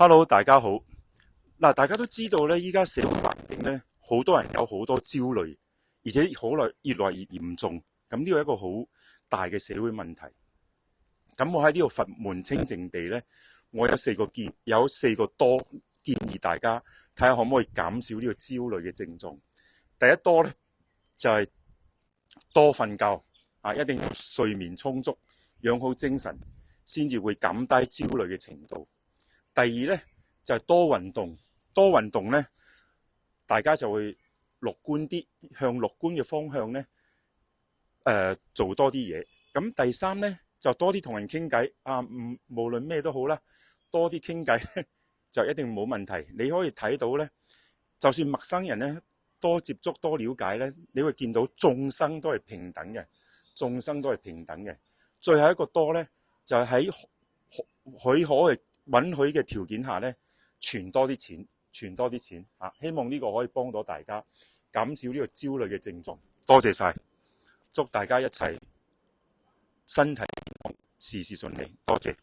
Hello，大家好。嗱，大家都知道咧，依家社會環境咧，好多人有好多焦慮，而且越來越嚴重。咁呢個係一個好大嘅社會問題。咁我喺呢度佛門清淨地咧，我有四個多建議大家睇下可唔可以減少呢個焦慮嘅症狀。第一多咧就係多瞓覺啊，一定要睡眠充足，養好精神，先至會減低焦慮嘅程度。第二咧就係多運動，多運動咧，大家就會樂觀啲，向樂觀嘅方向咧，做多啲嘢。咁第三咧就多啲同人傾偈啊，無論咩都好啦，多啲傾偈就一定冇問題。你可以睇到咧，就算陌生人咧，多接觸多了解咧，你會見到眾生都係平等嘅，眾生都係平等嘅。最後一個多咧，就係喺許可允許嘅條件下咧，存多啲錢啊！希望呢個可以幫到大家減少呢個焦慮嘅症狀。多謝晒，祝大家一切身體健康，事事順利。多謝。